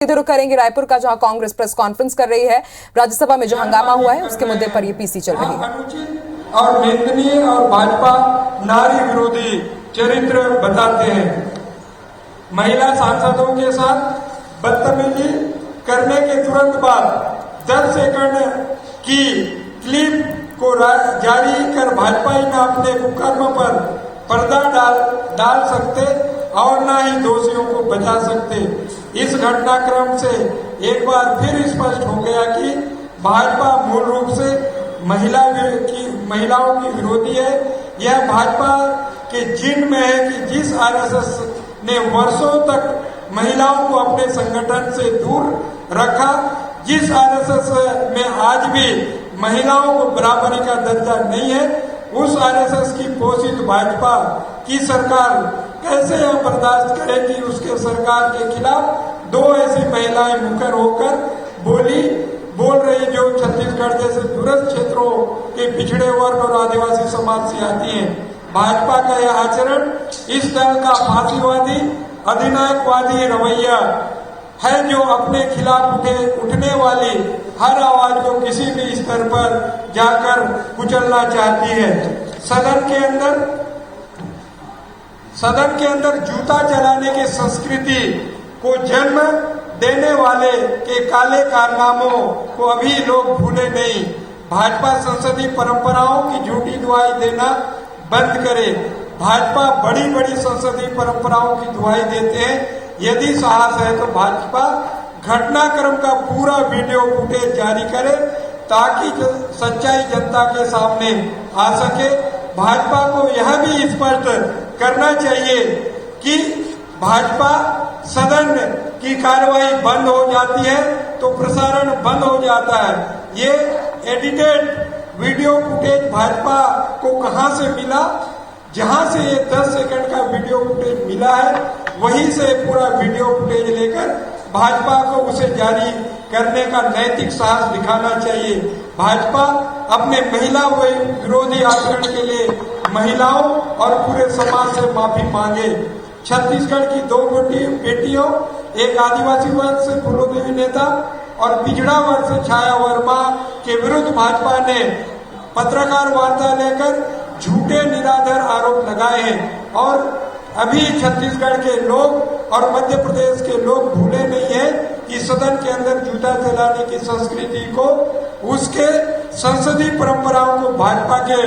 इधर रुक करेंगे रायपुर का, जहां कांग्रेस प्रेस कॉन्फ्रेंस कर रही है। राज्यसभा में जो हंगामा हुआ है उसके मुद्दे पर ये पीसी चल रही है। अनुचित और निंदनीय और भाजपा नारी विरोधी चरित्र बताते हैं। महिला सांसदों के साथ बदतमीजी करने के तुरंत बाद 10 सेकंड की क्लिप को जारी कर भाजपा ही न अपने कुकर्म पर पर्दा डाल सकते और न ही दोषियों को बचा सकते। इस घटनाक्रम से एक बार फिर स्पष्ट हो गया कि भाजपा मूल रूप से महिलाओं की विरोधी है। यह भाजपा के जिन में है कि जिस आरएसएस ने वर्षों तक महिलाओं को अपने संगठन से दूर रखा, जिस आरएसएस में आज भी महिलाओं को बराबरी का दर्जा नहीं है, उस आरएसएस की पोषित भाजपा की सरकार कैसे यह बर्दाश्त करे कि उसके सरकार के खिलाफ दो ऐसी महिलाएं मुखर होकर बोल रही जो छत्तीसगढ़ जैसे दूरस्थ क्षेत्रों के पिछड़े वर्ग और आदिवासी समाज से आती हैं। भाजपा का यह आचरण इस दल का फांसीवादी अधिनायकवादी रवैया है, जो अपने खिलाफ उठने वाली हर आवाज को किसी भी स्तर पर जाकर कुचलना चाहती है। सदन के अंदर जूता चलाने की संस्कृति को जन्म देने वाले के काले कारनामों को अभी लोग भूले नहीं। भाजपा संसदीय परंपराओं की झूठी दुहाई देना बंद करे। भाजपा बड़ी बड़ी संसदीय परंपराओं की दुहाई देते हैं। यदि साहस है तो भाजपा घटनाक्रम का पूरा वीडियो फुटेज जारी करे ताकि सच्चाई जनता के सामने आ सके। भाजपा को यह भी स्पष्ट करना चाहिए कि भाजपा सदन की कार्रवाई बंद हो जाती है तो प्रसारण बंद हो जाता है। ये एडिटेड वीडियो फुटेज भाजपा को कहां से मिला? जहां से ये 10 सेकंड का वीडियो फुटेज मिला है, वहीं से पूरा वीडियो फुटेज लेकर भाजपा को उसे जारी करने का नैतिक साहस दिखाना चाहिए। भाजपा अपने महिला विरोधी आचरण के लिए महिलाओं और पूरे समाज से माफी मांगे। छत्तीसगढ़ की 2 बेटियों, एक आदिवासी वर्ग से फूलोदेवी नेता और पिछड़ा वर्ग से छाया वर्मा के विरुद्ध भाजपा ने पत्रकार वार्ता लेकर झूठे निराधार आरोप लगाए हैं और अभी छत्तीसगढ़ के लोग और मध्य प्रदेश के लोग भूले नहीं है कि सदन के अंदर जूता चलाने की संस्कृति को, उसके संसदीय परंपराओं को भाजपा के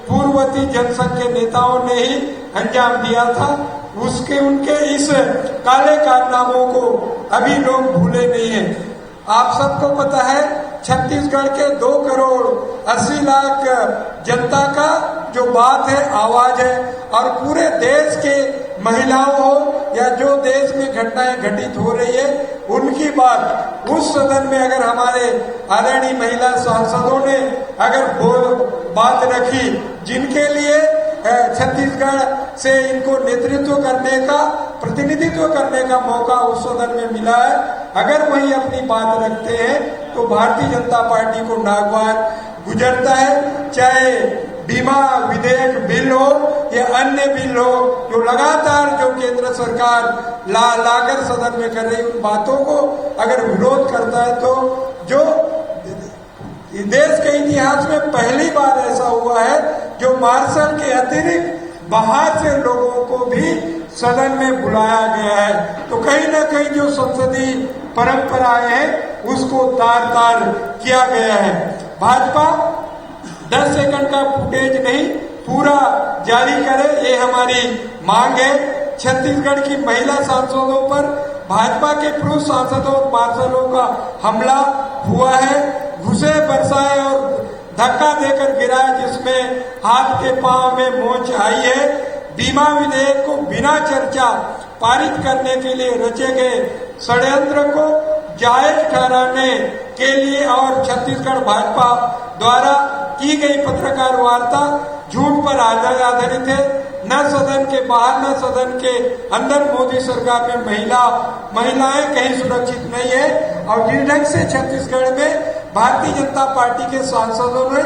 पूर्ववर्ती जनसंघ के नेताओं ने ही अंजाम दिया था। उनके इस काले कारनामों को अभी लोग भूले नहीं है। आप सबको पता है छत्तीसगढ़ के 2 करोड़ 80 लाख जनता का जो बात है, आवाज है, और पूरे देश के महिलाओं हो या जो देश में घटनाएं घटित हो रही है उनकी बात उस सदन में अगर हमारे आदरणीय महिला सांसदों ने अगर बात रखी, जिनके लिए छत्तीसगढ़ से इनको नेतृत्व करने का, प्रतिनिधित्व करने का मौका उस सदन में मिला है, अगर वही अपनी बात रखते हैं तो भारतीय जनता पार्टी को नागवार गुजरता है। चाहे बीमा विधेयक बिल हो या अन्य बिल हो, जो लगातार जो केंद्र सरकार लाकर सदन में कर रही उन बातों को अगर विरोध करता है तो जो देश के इतिहास में पहली बार ऐसा हुआ है जो मार्शल के अतिरिक्त बाहर से लोगों को भी सदन में बुलाया गया है। तो कहीं ना कहीं जो संसदीय परंपराएं हैं उसको तार किया गया है। भाजपा 10 सेकंड का फुटेज नहीं पूरा जारी करे, ये हमारी मांग है। छत्तीसगढ़ की महिला सांसदों पर भाजपा के पुरुष सांसदों और पार्षदों का हमला हुआ है, घुसे बरसाए और धक्का देकर गिराया, जिसमें हाथ के पांव में मोच आई है। बीमा विधेयक को बिना चर्चा पारित करने के लिए रचे गए षड्यंत्र को जायज ठहराने के लिए और छत्तीसगढ़ भाजपा द्वारा की गई पत्रकार वार्ता झूठ पर आधारित है। न सदन के बाहर न सदन के अंदर मोदी सरकार में महिलाएं कहीं सुरक्षित नहीं है। और जिस ढंग से छत्तीसगढ़ में भारतीय जनता पार्टी के सांसदों ने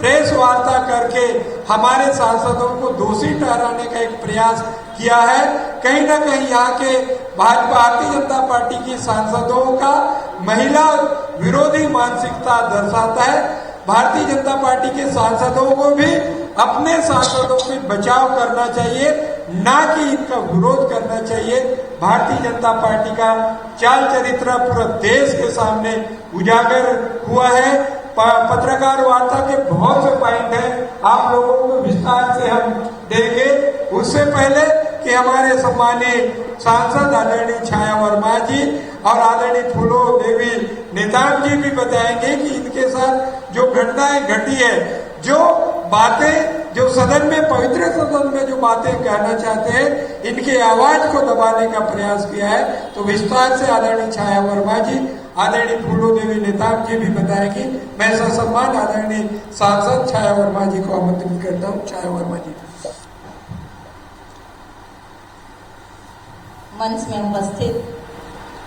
प्रेस वार्ता करके हमारे सांसदों को दोषी ठहराने का एक प्रयास किया है। कहीं ना कहीं यहाँ के भारतीय जनता पार्टी की सांसदों का महिला विरोधी मानसिकता दर्शाता है। भारतीय जनता पार्टी के सांसदों को भी अपने सांसदों के बचाव करना चाहिए, ना कि इनका विरोध करना चाहिए। भारतीय जनता पार्टी का चाल चरित्र पूरा देश के सामने उजागर हुआ है। पत्रकार वार्ता के बहुत से पॉइंट हैं, आप लोगों को विस्तार से हम देंगे। उससे पहले कि हमारे सम्मानीय सांसद आदरणीय छाया वर्मा जी और आदरणीय फूलो देवी नेताम जी भी बताएंगे कि इनके साथ जो घटनाएं घटी है, जो बातें जो सदन में, पवित्र सदन में जो बातें कहना चाहते हैं, इनके आवाज को दबाने का प्रयास किया है। तो विस्तार से आदरणीय छाया वर्मा जी, आदरणीय फूलो देवी नेताम जी भी बताएगी। मैं ससम्मान आदरणीय सांसद छाया वर्मा जी को आमंत्रित करता हूँ। छाया वर्मा जी। मंच में उपस्थित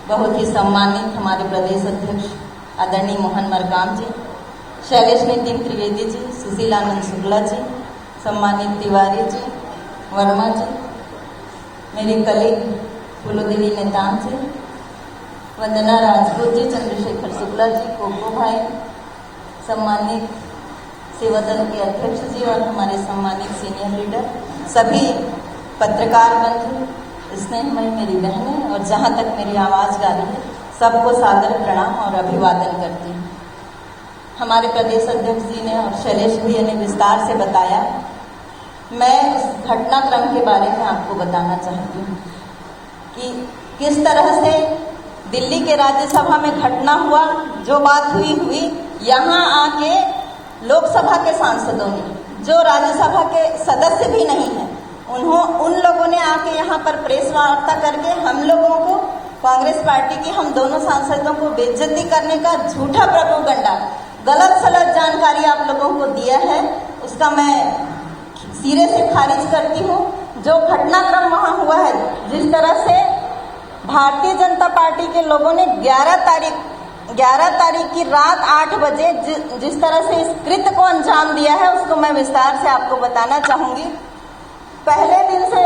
बहुत ही सम्मानित हमारे प्रदेश अध्यक्ष आदरणीय मोहन मरकाम जी, शैलेश नितिन त्रिवेदी जी, सुशीलानंद शुक्ला जी, सम्मानित तिवारी जी, वर्मा जी, मेरी कलीग फूलोदेवी नेताम जी, वंदना राजपूत जी, चंद्रशेखर शुक्ला जी, कोको भाई, सम्मानित सेवादल के अध्यक्ष जी और हमारे सम्मानित सीनियर लीडर, सभी पत्रकार बंधु, स्नेहमयी मेरी बहनें और जहाँ तक मेरी आवाज़ जा रही है, सबको सादर प्रणाम और अभिवादन करती हूँ। हमारे प्रदेश अध्यक्ष जी ने और शैलेश भैया ने विस्तार से बताया। मैं उस घटनाक्रम के बारे में आपको बताना चाहती हूँ कि किस तरह से दिल्ली के राज्यसभा में घटना हुआ। जो बात हुई यहाँ आके लोकसभा के सांसदों ने, जो राज्यसभा के सदस्य भी नहीं है, उन लोगों ने आके यहाँ पर प्रेस वार्ता करके हम लोगों को, कांग्रेस पार्टी की हम दोनों सांसदों को बेइज्जती करने का झूठा प्रोपेगेंडा, गलत सलत जानकारी आप लोगों को दिया है, उसका मैं सिरे से खारिज करती हूँ। जो घटनाक्रम वहाँ हुआ है, जिस तरह से भारतीय जनता पार्टी के लोगों ने 11 तारीख की रात 8 बजे जिस तरह से इस कृत्य को अंजाम दिया है, उसको मैं विस्तार से आपको बताना चाहूँगी। पहले दिन से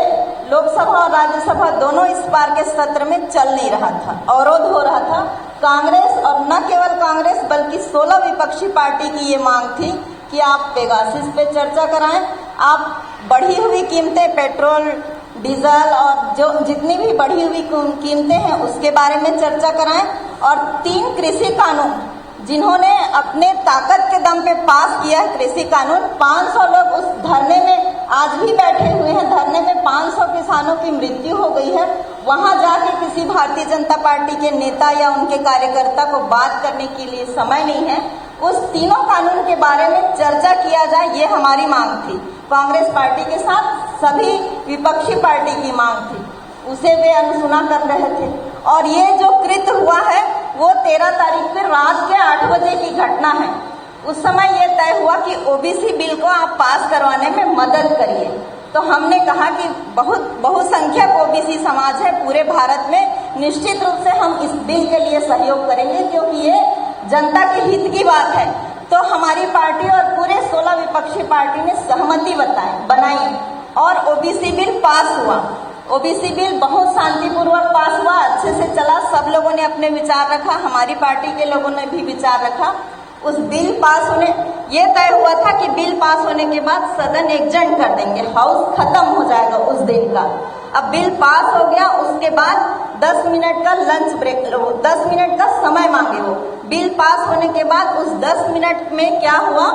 लोकसभा और राज्यसभा दोनों इस बार के सत्र में चल नहीं रहा था, अवरोध हो रहा था। कांग्रेस और न केवल कांग्रेस बल्कि 16 विपक्षी पार्टी की ये मांग थी कि आप पेगासिस पे चर्चा कराएं, आप बढ़ी हुई कीमतें, पेट्रोल, डीजल और जो जितनी भी बढ़ी हुई कीमतें हैं उसके बारे में चर्चा कराएं, और 3 कृषि कानून जिन्होंने अपने ताकत के दम पे पास किया है कृषि कानून, 500 लोग उस धरने में आज भी बैठे हुए हैं। धरने में 500 किसानों की मृत्यु हो गई है। वहां जाके किसी भारतीय जनता पार्टी के नेता या उनके कार्यकर्ता को बात करने के लिए समय नहीं है। उस तीनों कानून के बारे में चर्चा किया जाए, ये हमारी मांग थी। कांग्रेस पार्टी के साथ सभी विपक्षी पार्टी की मांग थी, उसे वे अनसुना कर रहे थे। और ये जो कृत्य हुआ है वो 13 तारीख को रात के 8 बजे की घटना है। उस समय ये तय हुआ कि ओबीसी बिल को आप पास करवाने में मदद करिए। तो हमने कहा कि बहुसंख्यक ओबीसी समाज है पूरे भारत में, निश्चित रूप से हम इस बिल के लिए सहयोग करेंगे क्योंकि ये जनता के हित की बात है। तो हमारी पार्टी और पूरे 16 विपक्षी पार्टी ने सहमति बनाई और ओबीसी बिल पास हुआ। ओबीसी बिल बहुत शांतिपूर्वक पास हुआ, अच्छे से चला, सब लोगों ने अपने विचार रखा, हमारी पार्टी के लोगों ने भी विचार रखा। उस बिल पास होने, ये तय हुआ था कि बिल पास होने के बाद सदन एग्जर्न कर देंगे, हाउस खत्म हो जाएगा उस दिन का। अब बिल पास हो गया, उसके बाद 10 मिनट का लंच ब्रेक, 10 मिनट का समय मांगे वो। बिल पास होने के बाद उस 10 मिनट में क्या हुआ,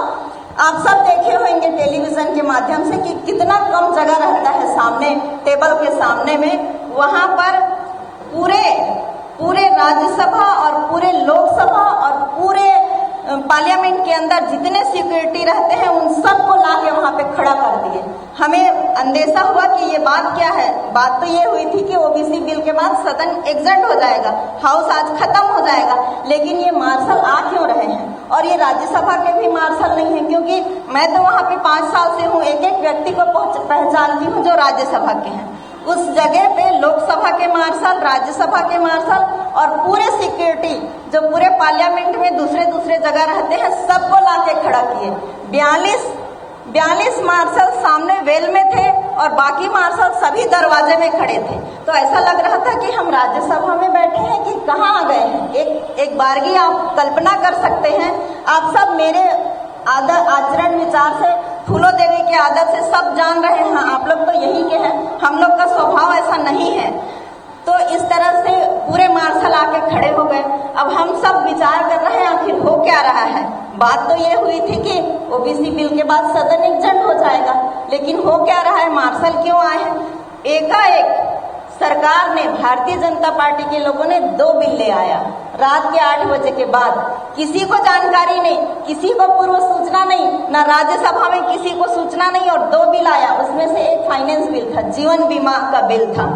आप सब देखे होंगे टेलीविजन के माध्यम से कि कितना कम जगह रहता है सामने, टेबल के सामने में। वहां पर पूरे राज्यसभा और पूरे लोकसभा और पूरे पार्लियामेंट के अंदर जितने सिक्योरिटी रहते हैं उन सबको लाके वहां पे खड़ा कर दिए। हमें अंदेशा हुआ कि ये बात क्या है। बात तो ये हुई थी कि ओबीसी बिल के बाद सदन एग्जर्न हो जाएगा, हाउस आज खत्म हो जाएगा, लेकिन ये मार्शल आ क्यों रहे हैं? और ये राज्यसभा के भी मार्शल नहीं है, क्योंकि मैं तो वहां पे 5 साल से हूँ, एक एक व्यक्ति को पहचानती हूँ जो राज्यसभा के हैं। उस जगह पे लोकसभा के मार्शल, राज्यसभा के मार्शल और पूरे सिक्योरिटी जो पूरे पार्लियामेंट में दूसरे दूसरे जगह रहते हैं, सबको लाके खड़ा किए। 42 मार्शल सामने वेल में थे और बाकी मार्शल सभी दरवाजे में खड़े थे। तो ऐसा लग रहा था कि हम राज्यसभा में बैठे हैं कि कहाँ आ गए हैं। एक बारगी आप कल्पना कर सकते हैं। आप सब मेरे आचरण विचार से, फूलो देवी की आदत से सब जान रहे हैं, आप लोग तो यही के हैं, हम लोग का स्वभाव ऐसा नहीं है। तो इस तरह से पूरे मार्शल आके खड़े हो गए। अब हम सब विचार कर रहे हैं आखिर हो क्या रहा है। बात तो ये हुई थी कि ओबीसी बिल के बाद सदन एडजर्न हो जाएगा, लेकिन हो क्या रहा है, मार्शल क्यों आए हैं। एकाएक सरकार ने, भारतीय जनता पार्टी के लोगों ने 2 बिल ले आया रात के 8 बजे के बाद। किसी को जानकारी नहीं, किसी को पूर्व सूचना नहीं, ना राज्यसभा में किसी को सूचना नहीं, और 2 बिल आया। उसमें से एक फाइनेंस बिल था, जीवन बीमा का बिल था।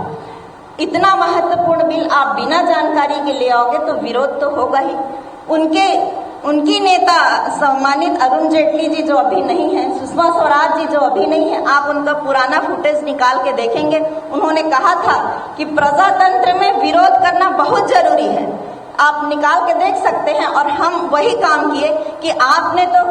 इतना महत्वपूर्ण बिल आप बिना जानकारी के ले आओगे तो विरोध तो होगा ही। उनकी नेता सम्मानित अरुण जेटली जी जो अभी नहीं है, सुषमा स्वराज जी जो अभी नहीं है, आप उनका पुराना फुटेज निकाल के देखेंगे। उन्होंने कहा था कि प्रजातंत्र में विरोध करना बहुत जरूरी है, आप निकाल के देख सकते हैं। और हम वही काम किए कि आपने तो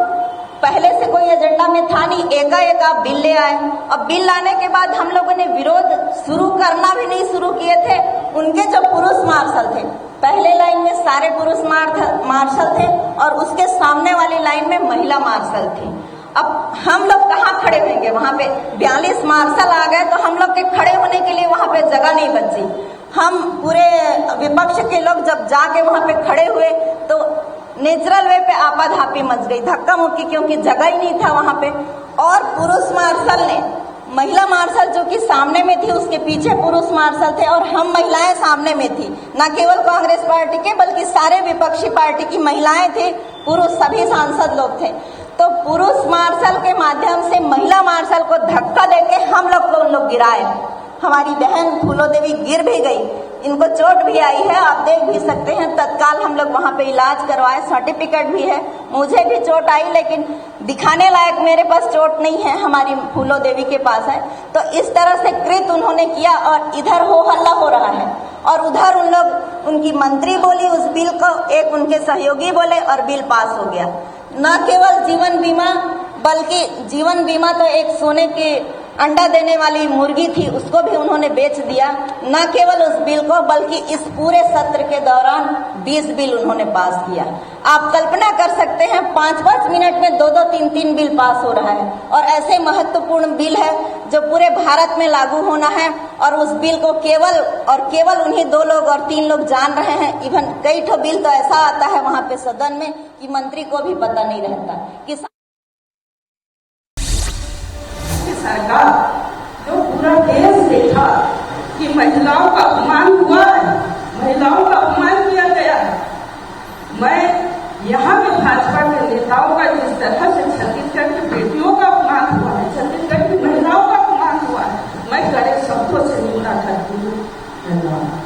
पहले से कोई एजेंडा में था नहीं, एकाएक आप बिल ले आए। अब बिल लाने के बाद हम लोगों ने विरोध शुरू करना भी नहीं शुरू किए थे। उनके जो पुरुष मार्शल थे, पहले लाइन में सारे पुरुष मार्शल थे और उसके सामने वाली लाइन में महिला मार्शल थी। अब हम लोग कहाँ खड़े होंगे, वहां पे 42 मार्शल आ गए तो हम लोग के खड़े होने के लिए वहां पे जगह नहीं बची। हम पूरे विपक्ष के लोग जब जाके वहां पे खड़े हुए तो नेचुरल वे पे आपाधापी मच गई, धक्का मुक्की, क्योंकि जगह ही नहीं था वहां पे। और पुरुष मार्शल ने, महिला मार्शल जो कि सामने में थी, उसके पीछे पुरुष मार्शल थे और हम महिलाएं सामने में थी। न केवल कांग्रेस पार्टी के बल्कि सारे विपक्षी पार्टी की महिलाएं थे, पुरुष सभी सांसद लोग थे। तो पुरुष मार्शल के माध्यम से महिला मार्शल को धक्का देके हम लोग को उन लोग गिराए। हमारी बहन फूलो देवी गिर भी गई, इनको चोट भी आई है, आप देख भी सकते हैं। तत्काल हम लोग वहां पे इलाज करवाए, सर्टिफिकेट भी है। मुझे भी चोट आई, लेकिन दिखाने लायक मेरे पास चोट नहीं है, हमारी फूलो देवी के पास है। तो इस तरह से कृत उन्होंने किया और इधर हो हल्ला हो रहा है और उधर उन लोग, उनकी मंत्री बोली उस बिल को, एक उनके सहयोगी बोले और बिल पास हो गया। न केवल जीवन बीमा, बल्कि जीवन बीमा तो एक सोने के अंडा देने वाली मुर्गी थी, उसको भी उन्होंने बेच दिया। न केवल उस बिल को, बल्कि इस पूरे सत्र के दौरान 20 बिल उन्होंने पास किया। आप कल्पना कर सकते हैं 5-5 मिनट में 2-2, 3-3 बिल पास हो रहा है। और ऐसे महत्वपूर्ण बिल है जो पूरे भारत में लागू होना है, और उस बिल को केवल उन्हीं 2 लोग और 3 लोग जान रहे हैं। इवन कई ठो बिल तो ऐसा आता है वहां पे सदन में कि मंत्री को भी पता नहीं रहता कि सरकार जो पूरा देश देखा कि महिलाओं का अपमान हुआ है, महिलाओं का अपमान किया गया है। मैं यहाँ के भाजपा के नेताओं का जिस तरह से छत्तीसगढ़ की बेटियों का अपमान हुआ है, छत्तीसगढ़ की महिलाओं का अपमान हुआ है, मैं कड़े शब्दों से निंदा करती हूँ। धन्यवाद।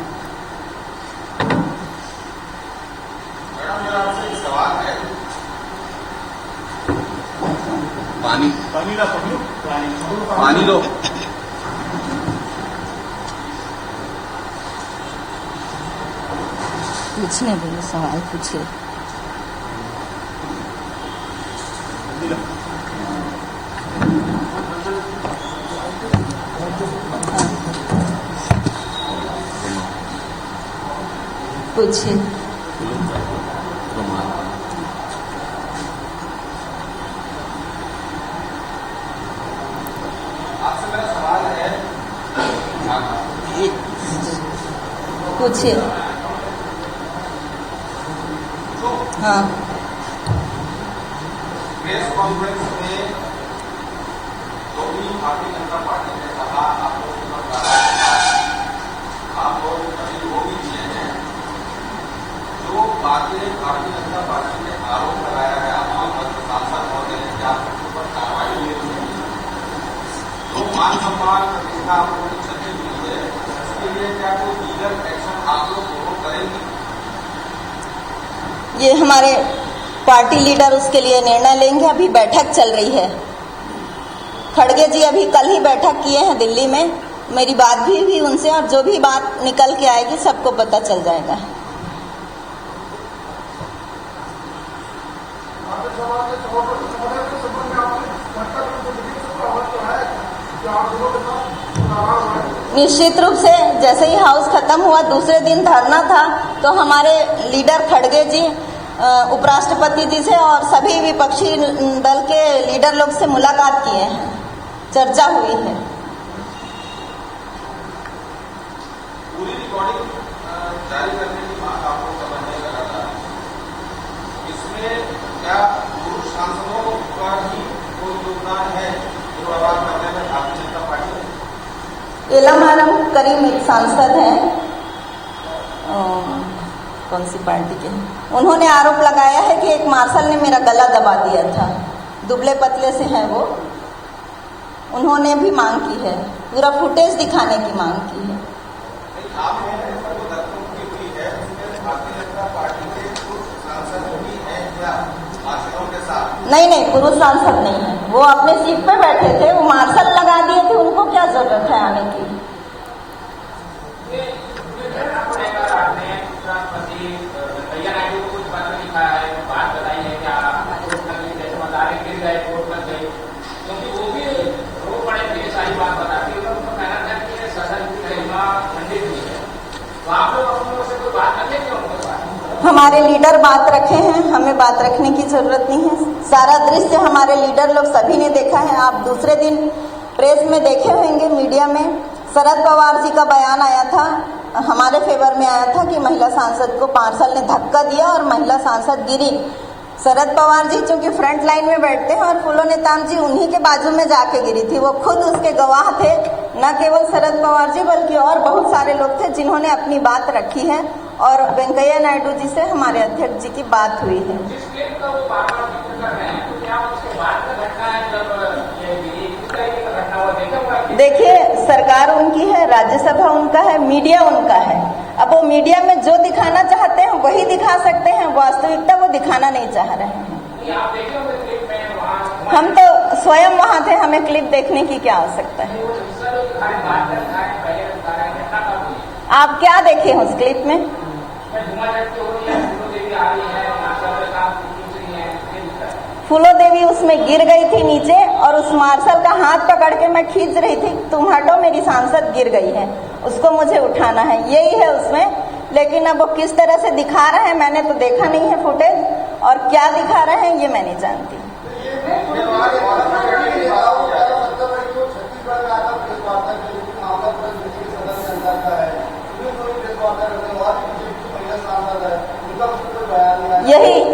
पानी लो। पूछने बोले, सवाल पूछिए। पूछिए। पूछिए। हाँ, प्रेस कॉन्फ्रेंस में जो भी भारतीय जनता पार्टी ने कहा, आप लोग कभी वो भी दिए हैं, जो बातें भारतीय जनता पार्टी ने आरोप लगाया है आप सांसद महोदय ने, क्या पर कार्रवाई हुई है, जो मान सम्मान प्रतिष्ठा आप लोगों की क्षति हुई है, इसके लिए क्या कोई लीगल एक्शन आप लोग दोनों करेंगे? ये हमारे पार्टी लीडर उसके लिए निर्णय लेंगे। अभी बैठक चल रही है। खड़गे जी अभी कल ही बैठक किए हैं दिल्ली में, मेरी बात भी हुई उनसे, और जो भी बात निकल के आएगी सबको पता चल जाएगा। निश्चित रूप से जैसे ही हाउस खत्म हुआ दूसरे दिन धरना था तो हमारे लीडर खड़गे जी उपराष्ट्रपति जी से और सभी विपक्षी दल के लीडर लोग से मुलाकात किए हैं, चर्चा हुई है। पूरी रिकॉर्डिंग जारी करने की मांग आपको समझने लगा था, इसमें क्या पुरुष सांसदों का ही कोई योगदान है जो बर्बाद करने में भारतीय जनता पार्टी? एलामारम करीम एक सांसद हैं, कौन सी पार्टी के, उन्होंने आरोप लगाया है कि एक मार्शल ने मेरा गला दबा दिया था, दुबले पतले से हैं वो। उन्होंने भी मांग की है, पूरा फुटेज दिखाने की मांग की है। नहीं, पुरुष सांसद नहीं है, वो अपने सीट पे बैठे थे, वो मार्शल लगा दिए थे, उनको क्या जरूरत है आने की। हमारे लीडर बात रखे हैं, हमें बात रखने की जरूरत नहीं है। सारा दृश्य हमारे लीडर लोग सभी ने देखा है। आप दूसरे दिन प्रेस में देखे होंगे, मीडिया में शरद पवार जी का बयान आया था, हमारे फेवर में आया था कि महिला सांसद को मार्शल ने धक्का दिया और महिला सांसद गिरी। शरद पवार जी चूंकि फ्रंट लाइन में बैठते हैं और फूलो नेताम जी उन्हीं के बाजू में जाके गिरी थी, वो खुद उसके गवाह थे। न केवल शरद पवार जी बल्कि और बहुत सारे लोग थे जिन्होंने अपनी बात रखी है और वेंकैया नायडू जी से हमारे अध्यक्ष जी की बात हुई है। देखिए, सरकार उनकी है, राज्यसभा उनका है, मीडिया उनका है। अब वो मीडिया में जो दिखाना चाहते हैं वही दिखा सकते हैं, वास्तविकता वो दिखाना नहीं चाह रहे हैं। हम तो स्वयं वहां थे, हमें क्लिप देखने की क्या आवश्यकता है। आप क्या देखे उस क्लिप में? फूलो देवी उसमें गिर गई थी नीचे और उस मार्शल का हाथ पकड़ के मैं खींच रही थी, तुम हटो मेरी सांसद गिर गई है, उसको मुझे उठाना है, यही है उसमें। लेकिन अब वो किस तरह से दिखा रहे हैं मैंने तो देखा नहीं है फुटेज, और क्या दिखा रहे हैं ये मैं नहीं जानती।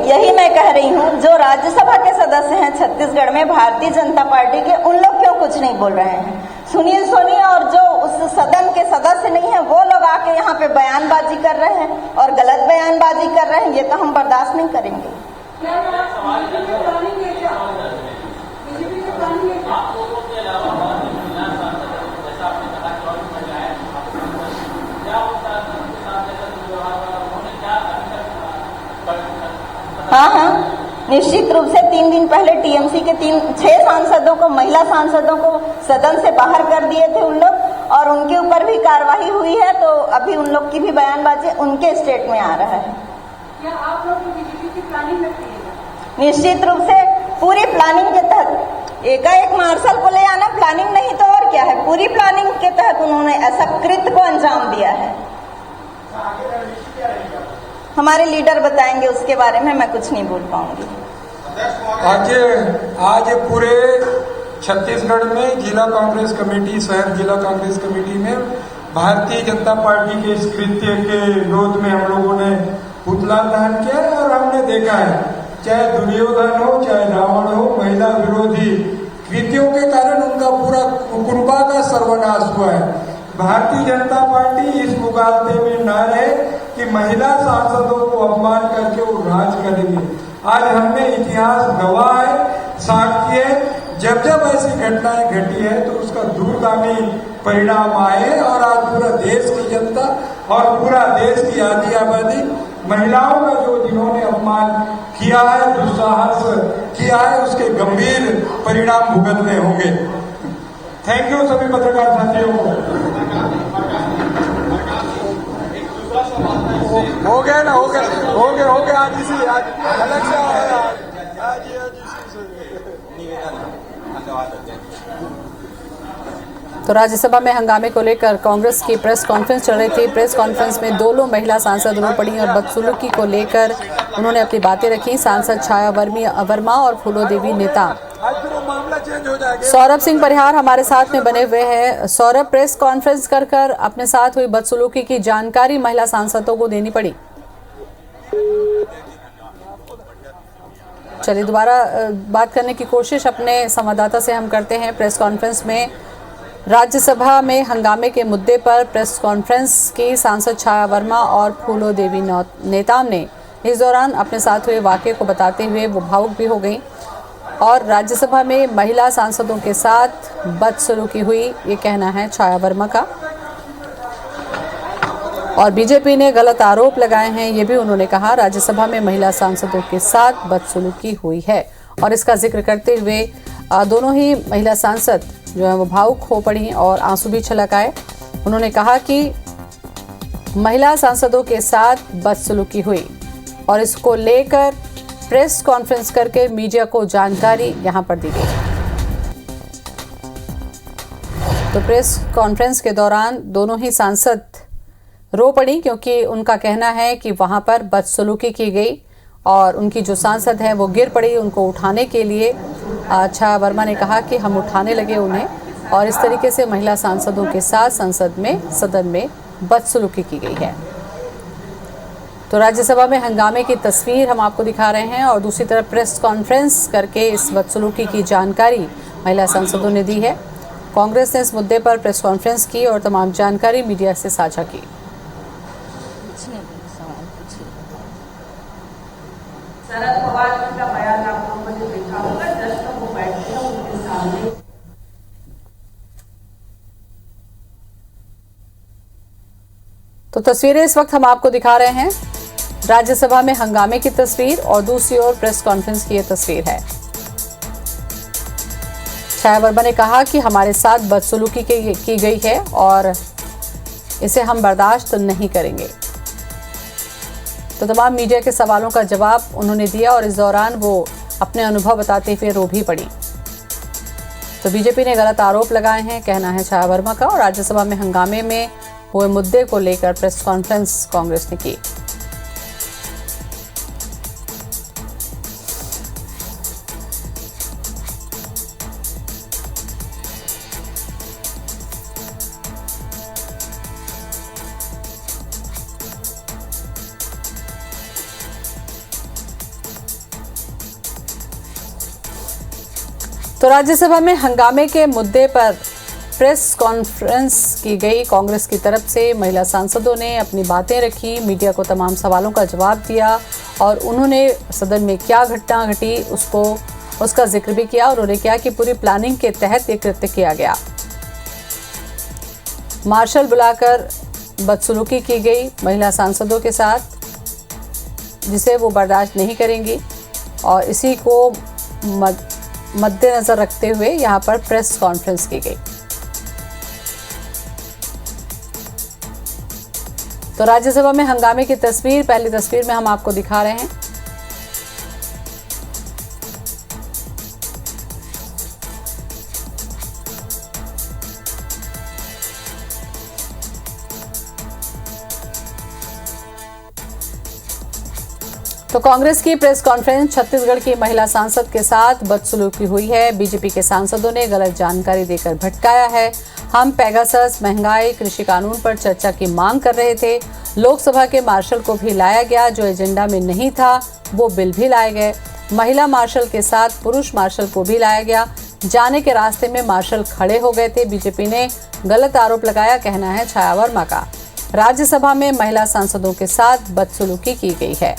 यही मैं कह रही हूँ, जो राज्यसभा के सदस्य हैं छत्तीसगढ़ में भारतीय जनता पार्टी के, उन लोग क्यों कुछ नहीं बोल रहे हैं? सुनील सोनी और जो उस सदन के सदस्य नहीं है वो लोग आके यहाँ पे बयानबाजी कर रहे हैं और गलत बयानबाजी कर रहे हैं, ये तो हम बर्दाश्त नहीं करेंगे। हाँ, निश्चित रूप से 3 दिन पहले टीएमसी के 6 सांसदों को, महिला सांसदों को सदन से बाहर कर दिए थे उन लोग, और उनके ऊपर भी कार्रवाई हुई है। तो अभी उन लोग की भी बयानबाजी उनके स्टेट में आ रहा है। क्या आप लोग बीजेपी की प्लानिंग में थे? निश्चित रूप से पूरी प्लानिंग के तहत, एकाएक मार्शल को ले आना प्लानिंग नहीं तो और क्या है, पूरी प्लानिंग के तहत उन्होंने ऐसा कृत्य को अंजाम दिया है। हमारे लीडर बताएंगे, उसके बारे में मैं कुछ नहीं बोल पाऊंगी। आज पूरे छत्तीसगढ़ में जिला कांग्रेस कमेटी, शहर जिला कांग्रेस कमेटी में भारतीय जनता पार्टी के इस कृत्य के विरोध में हम लोगों ने पुतला दहन किया है। और हमने देखा है, चाहे दुर्योधन हो चाहे रावण हो, महिला विरोधी कृत्यों के कारण उनका पूरा कुटुंबा का सर्वनाश हुआ है। भारतीय जनता पार्टी इस मुकाबले में न रहे कि महिला सांसदों को अपमान करके वो राज करेंगे। आज हमने इतिहास गवाह है, साक्षी है, जब जब ऐसी घटनाएं घटी है तो उसका दूरगामी परिणाम आए। और आज पूरा देश की जनता और पूरा देश की आधी आबादी महिलाओं का जो जिन्होंने अपमान किया है, दुस्साहस किया है, उसके गंभीर परिणाम भुगतने होंगे। थैंक यू सभी पत्रकार साथियों को। हो गया ना, हो गया आज इसी आज अलग से तो राज्यसभा में हंगामे को लेकर कांग्रेस की प्रेस कॉन्फ्रेंस चल रही थी। प्रेस कॉन्फ्रेंस में दो महिला सांसद रो पड़ी और बदसलूकी को लेकर उन्होंने अपनी बातें रखी। सांसद छाया वर्मा और फूलो देवी नेता सौरभ सिंह परिहार हमारे साथ में बने हुए हैं। सौरभ, प्रेस कॉन्फ्रेंस कर अपने साथ हुई बदसलूकी की जानकारी महिला सांसदों को देनी पड़ी। चलिए दोबारा बात करने की कोशिश अपने संवाददाता से हम करते हैं। प्रेस कॉन्फ्रेंस में राज्यसभा में हंगामे के मुद्दे पर प्रेस कॉन्फ्रेंस की सांसद छाया वर्मा और फूलो देवी नेता ने इस दौरान अपने साथ हुए वाकये को बताते हुए वो भावुक भी हो गई और राज्यसभा में महिला सांसदों के साथ बदसलूकी हुई, ये कहना है छाया वर्मा का। और बीजेपी ने गलत आरोप लगाए हैं, ये भी उन्होंने कहा। राज्यसभा में महिला सांसदों के साथ बदसलूकी हुई है और इसका जिक्र करते हुए दोनों ही महिला सांसद जो है वो भावुक हो पड़ी और आंसू भी छलक आए। उन्होंने कहा कि महिला सांसदों के साथ बदसलूकी हुई और इसको लेकर प्रेस कॉन्फ्रेंस करके मीडिया को जानकारी यहां पर दी गई। तो प्रेस कॉन्फ्रेंस के दौरान दोनों ही सांसद रो पड़ी क्योंकि उनका कहना है कि वहां पर बदसलूकी की गई और उनकी जो सांसद है वो गिर पड़ी। उनको उठाने के लिए छाया वर्मा ने कहा कि हम उठाने लगे उन्हें और इस तरीके से महिला सांसदों के साथ सदन में बदसलूकी की गई है। तो राज्यसभा में हंगामे की तस्वीर हम आपको दिखा रहे हैं और दूसरी तरफ प्रेस कॉन्फ्रेंस करके इस बदसलूकी की जानकारी महिला सांसदों ने दी है। कांग्रेस ने इस मुद्दे पर प्रेस कॉन्फ्रेंस की और तमाम जानकारी मीडिया से साझा की। शरद पवार जी का बयान आप लोगों ने देखा होगा, जस्ट वो बैठते हैं उनके सामने। तो तस्वीरें इस वक्त हम आपको दिखा रहे हैं, राज्यसभा में हंगामे की तस्वीर और दूसरी ओर प्रेस कॉन्फ्रेंस की यह तस्वीर है। छाया वर्मा ने कहा कि हमारे साथ बदसलूकी की गई है और इसे हम बर्दाश्त नहीं करेंगे। तो तमाम मीडिया के सवालों का जवाब उन्होंने दिया और इस दौरान वो अपने अनुभव बताते हुए रो भी पड़ी। तो बीजेपी ने गलत आरोप लगाए हैं, कहना है छाया वर्मा का। और राज्यसभा में हंगामे में हुए मुद्दे को लेकर प्रेस कॉन्फ्रेंस कांग्रेस ने की। तो राज्यसभा में हंगामे के मुद्दे पर प्रेस कॉन्फ्रेंस की गई। कांग्रेस की तरफ से महिला सांसदों ने अपनी बातें रखी, मीडिया को तमाम सवालों का जवाब दिया और उन्होंने सदन में क्या घटना घटी उसका जिक्र भी किया और उन्होंने कहा कि पूरी प्लानिंग के तहत ये कृत्य किया गया। मार्शल बुलाकर बदसलूकी की गई महिला सांसदों के साथ, जिसे वो बर्दाश्त नहीं करेंगी और इसी को मद्देनजर रखते हुए यहाँ पर प्रेस कॉन्फ्रेंस की गई। तो राज्यसभा में हंगामे की तस्वीर पहली तस्वीर में हम आपको दिखा रहे हैं। तो कांग्रेस की प्रेस कॉन्फ्रेंस, छत्तीसगढ़ की महिला सांसद के साथ बदसलूकी हुई है। बीजेपी के सांसदों ने गलत जानकारी देकर भटकाया है। हम पेगासस, महंगाई, कृषि कानून पर चर्चा की मांग कर रहे थे। लोकसभा के मार्शल को भी लाया गया, जो एजेंडा में नहीं था वो बिल भी लाए गए। महिला मार्शल के साथ पुरुष मार्शल को भी लाया गया। जाने के रास्ते में मार्शल खड़े हो गए थे। बीजेपी ने गलत आरोप लगाया, कहना है छाया वर्मा का। राज्यसभा में महिला सांसदों के साथ बदसलूकी की गई है।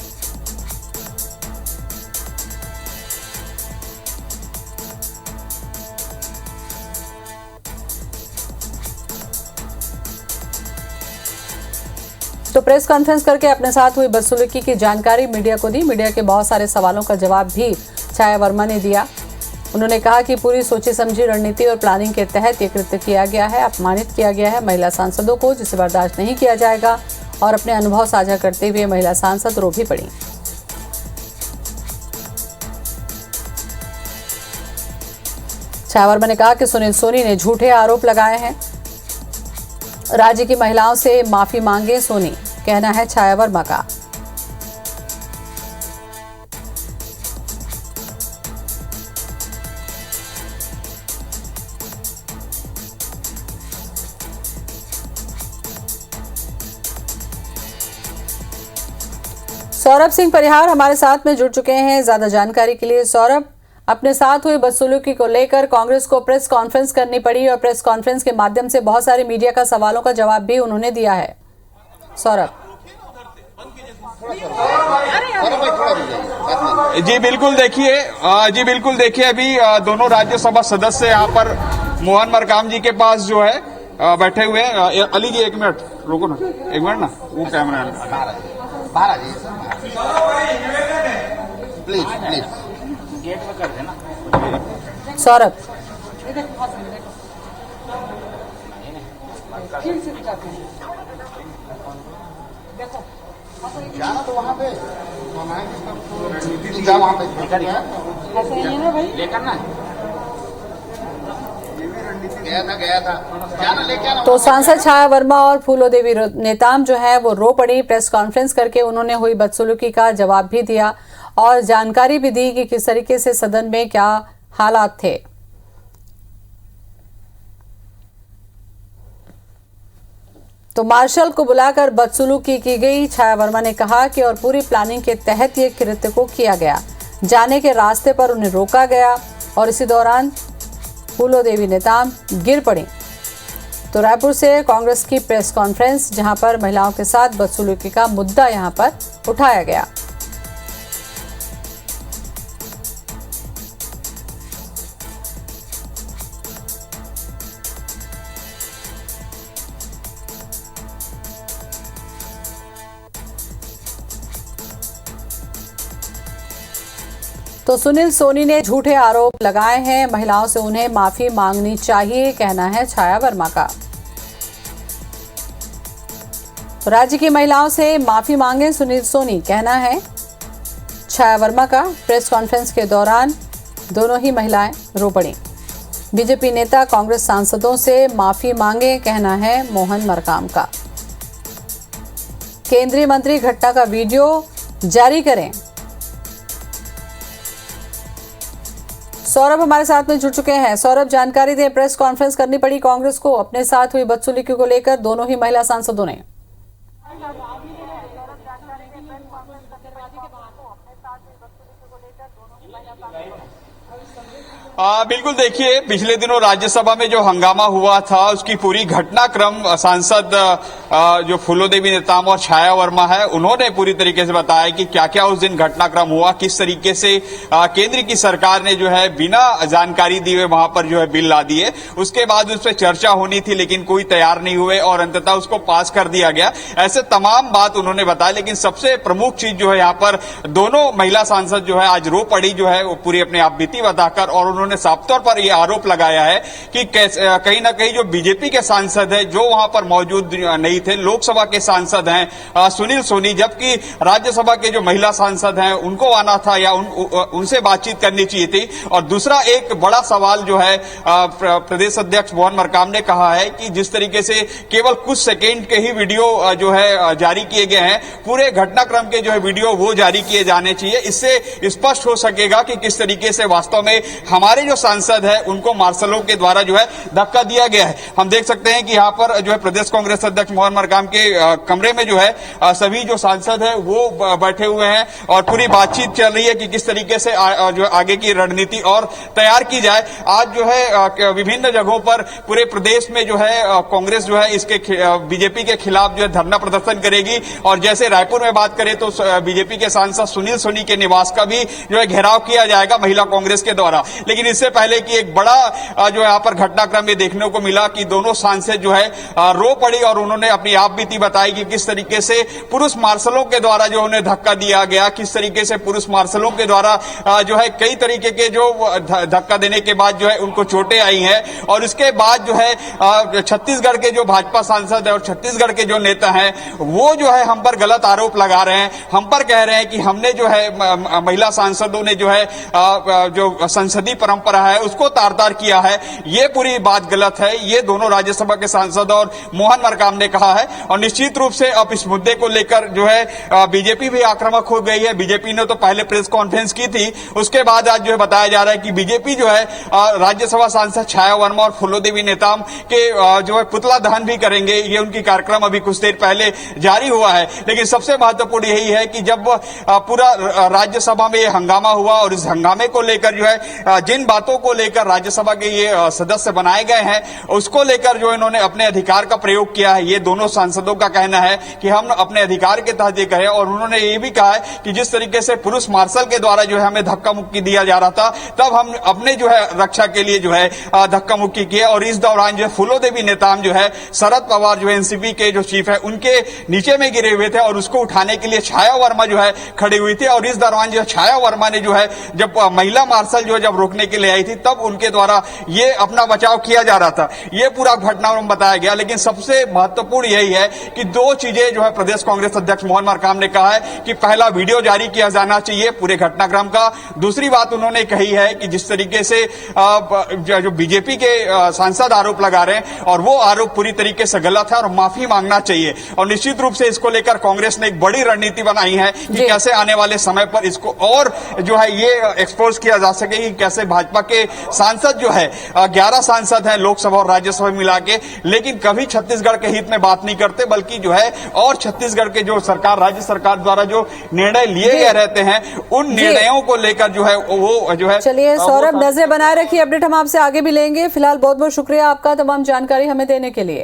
तो प्रेस कॉन्फ्रेंस करके अपने साथ हुई बदसलूकी की जानकारी मीडिया को दी। मीडिया के बहुत सारे सवालों का जवाब भी छाया वर्मा ने दिया। उन्होंने कहा कि पूरी सोची समझी रणनीति और प्लानिंग के तहत ये कृत्य किया गया है, अपमानित किया गया है महिला सांसदों को, जिसे बर्दाश्त नहीं किया जाएगा। और अपने अनुभव साझा करते हुए महिला सांसद रो भी पड़ी। छाया वर्मा ने कहा कि सुनील सोनी ने झूठे आरोप लगाए हैं, राज्य की महिलाओं से माफी मांगे सोनी, कहना है छाया वर्मा का। सौरभ सिंह परिहार हमारे साथ में जुड़ चुके हैं ज्यादा जानकारी के लिए। सौरभ, अपने साथ हुई बदसलूकी को लेकर कांग्रेस को प्रेस कॉन्फ्रेंस करनी पड़ी और प्रेस कॉन्फ्रेंस के माध्यम से बहुत सारे मीडिया का सवालों का जवाब भी उन्होंने दिया है। सौरभ जी बिल्कुल देखिए अभी दोनों राज्यसभा सदस्य यहाँ पर मोहन मरकाम जी के पास जो है बैठे हुए हैं। अली जी 1 मिनट रुको ना, 1 मिनट ना, वो कैमरा बाहर आ जाइए प्लीज गेट में कर देना। सौरभ जाना तो वहाँ पे वहाँ पे लेकर ना गया था जाना लेके आना। तो सांसद छाया वर्मा और फूलो देवी नेताम जो है वो रो पड़ी। प्रेस कॉन्फ्रेंस करके उन्होंने हुई बदसलूकी का जवाब भी दिया और जानकारी भी दी कि किस तरीके से सदन में क्या हालात थे। तो मार्शल को बुलाकर बदसलूकी की गई। छाया वर्मा ने कहा कि और पूरी प्लानिंग के तहत ये कृत्य को किया गया। जाने के रास्ते पर उन्हें रोका गया और इसी दौरान फूलो देवी नेताम गिर पड़ी। तो रायपुर से कांग्रेस की प्रेस कॉन्फ्रेंस जहां पर महिलाओं के साथ बदसलूकी का मुद्दा यहां पर उठाया गया। तो सुनील सोनी ने झूठे आरोप लगाए हैं, महिलाओं से उन्हें माफी मांगनी चाहिए, कहना है छाया वर्मा का। तो राज्य की महिलाओं से माफी मांगे सुनील सोनी, कहना है छाया वर्मा का। प्रेस कॉन्फ्रेंस के दौरान दोनों ही महिलाएं रो पड़ी। बीजेपी नेता कांग्रेस सांसदों से माफी मांगे, कहना है मोहन मरकाम का। केंद्रीय मंत्री घटना का वीडियो जारी करें। सौरभ हमारे साथ में जुड़ चुके हैं। सौरभ, जानकारी दें, प्रेस कॉन्फ्रेंस करनी पड़ी कांग्रेस को अपने साथ हुई बदसलूकी को लेकर दोनों ही महिला सांसदों ने। बिल्कुल देखिए, पिछले दिनों राज्यसभा में जो हंगामा हुआ था उसकी पूरी घटनाक्रम सांसद जो फूलो देवी नेताम और छाया वर्मा है उन्होंने पूरी तरीके से बताया कि क्या क्या उस दिन घटनाक्रम हुआ, किस तरीके से केंद्र की सरकार ने जो है बिना जानकारी दिए वहां पर जो है बिल ला दिए। उसके बाद उस पर चर्चा होनी थी लेकिन कोई तैयार नहीं हुए और अंततः उसको पास कर दिया गया। ऐसे तमाम बात उन्होंने बताया, लेकिन सबसे प्रमुख चीज जो है यहाँ पर दोनों महिला सांसद जो है आज रो पड़ी जो है वो पूरी अपने आप बीती बताकर, और उन्होंने साफ तौर पर यह आरोप लगाया है कि कहीं ना कहीं जो बीजेपी के सांसद है जो वहां पर मौजूद नहीं थे, लोकसभा के सांसद हैं सुनील सोनी, जबकि राज्यसभा के जो महिला सांसद हैं उनको आना था या उनसे बातचीत करनी चाहिए थी। और दूसरा एक बड़ा सवाल जो है प्रदेश अध्यक्ष मोहन मरकाम ने कहा है कि जिस तरीके से केवल कुछ सेकेंड के ही वीडियो जो है जारी किए गए हैं, पूरे घटनाक्रम के जो है वीडियो वो जारी किए जाने चाहिए। इससे स्पष्ट हो सकेगा कि किस तरीके से वास्तव में हमारे जो सांसद है उनको मार्शलों के द्वारा जो है धक्का दिया गया है। हम देख सकते हैं कि यहाँ पर जो है प्रदेश कांग्रेस अध्यक्ष मोहन मरकाम के कमरे में जो है सभी जो सांसद है वो बैठे हुए हैं और पूरी बातचीत चल रही है कि किस तरीके से जो आगे की रणनीति और तैयार की जाए। आज जो है विभिन्न जगहों पर पूरे प्रदेश में जो है कांग्रेस जो है इसके बीजेपी के खिलाफ जो है धरना प्रदर्शन करेगी। और जैसे रायपुर में बात करें तो बीजेपी के सांसद सुनील सोनी के निवास का भी जो है घेराव किया जाएगा महिला कांग्रेस के द्वारा। लेकिन इससे पहले कि एक बड़ा जो यहाँ पर घटनाक्रम में देखने को मिला कि दोनों सांसद जो है रो पड़ी और उन्होंने अपनी आप बीती बताई कि किस तरीके से पुरुष मार्शलों के द्वारा जो उन्हें धक्का दिया गया, किस तरीके से पुरुष मार्शलों के द्वारा जो है कई तरीके के जो धक्का देने के बाद जो है उनको चोटें आई हैं। और इसके बाद जो है छत्तीसगढ़ के जो भाजपा सांसद है और छत्तीसगढ़ के जो नेता हैं वो जो है हम पर गलत आरोप लगा रहे हैं, हम पर कह रहे हैं कि हमने जो है महिला सांसदों ने जो है जो संसदीय परंपरा है उसको तार-तार किया है। ये पूरी बात गलत है, ये दोनों राज्यसभा के सांसद और मोहन मरकाम ने कहा है। और निश्चित रूप से अब इस मुद्दे को लेकर जो है बीजेपी भी आक्रामक हो गई है। बीजेपी ने तो पहले प्रेस कॉन्फ्रेंस की थी, उसके बाद आज जो है बताया जा रहा है कि बीजेपी जो है राज्यसभा सांसद छाया वर्मा और फूलोदेवी नेताम के जो है पुतला दहन भी करेंगे। ये उनकी कार्यक्रम अभी कुछ देर पहले जारी हुआ है। लेकिन सबसे महत्वपूर्ण यही है कि जब पूरा राज्यसभा में ये हंगामा हुआ और इस हंगामे को लेकर जो है जिन बातों को लेकर राज्यसभा के ये सदस्य बनाए गए हैं उसको लेकर जो इन्होंने अपने अधिकार का प्रयोग किया है। ये दोनों सांसदों का कहना है कि हम अपने अधिकार के तहत ये कहे। और उन्होंने ये भी कहा है कि जिस तरीके से पुरुष मार्शल के द्वारा जो है हमें धक्का मुक्की दिया जा रहा था तब हम अपने जो है रक्षा के लिए जो है धक्का मुक्की किए। और इस दौरान जो है फूलोदेवी नेताम जो है शरद पवार जो है एनसीपी के जो चीफ है उनके नीचे में गिरे हुए थे और उसको उठाने के लिए छाया वर्मा जो है खड़ी हुई थी। और इस दौरान जो छाया वर्मा ने जो है जब महिला मार्शल जो है जब रोकने के लिए आई थी तब उनके द्वारा ये अपना बचाव किया जा रहा था। ये पूरा घटनाक्रम बताया गया। लेकिन सबसे महत्वपूर्ण यही है कि दो चीजें जो है प्रदेश कांग्रेस अध्यक्ष मोहन मरकाम ने कहा है कि पहला वीडियो जारी किया जाना चाहिए पूरे घटनाक्रम का। दूसरी बात उन्होंने कही है कि जिस तरीके से जो बीजेपी के सांसद आरोप लगा रहे हैं और वो आरोप पूरी तरीके से गलत है और माफी मांगना चाहिए। और निश्चित रूप से इसको लेकर कांग्रेस ने एक बड़ी रणनीति बनाई है कि कैसे आने वाले समय पर इसको और जो है ये एक्सपोज किया जा सके कि कैसे भाजपा के सांसद जो है 11 सांसद हैं लोकसभा और राज्यसभा मिला के, लेकिन कभी छत्तीसगढ़ के हित में बात नहीं करते बल्कि जो है और छत्तीसगढ़ के जो सरकार राज्य सरकार द्वारा जो निर्णय लिए गए रहते हैं उन निर्णयों को लेकर जो है वो जो है। चलिए सौरभ, नजर बनाए रखिए, अपडेट हम आपसे आगे भी लेंगे। फिलहाल बहुत बहुत शुक्रिया आपका तमाम जानकारी हमें देने के लिए।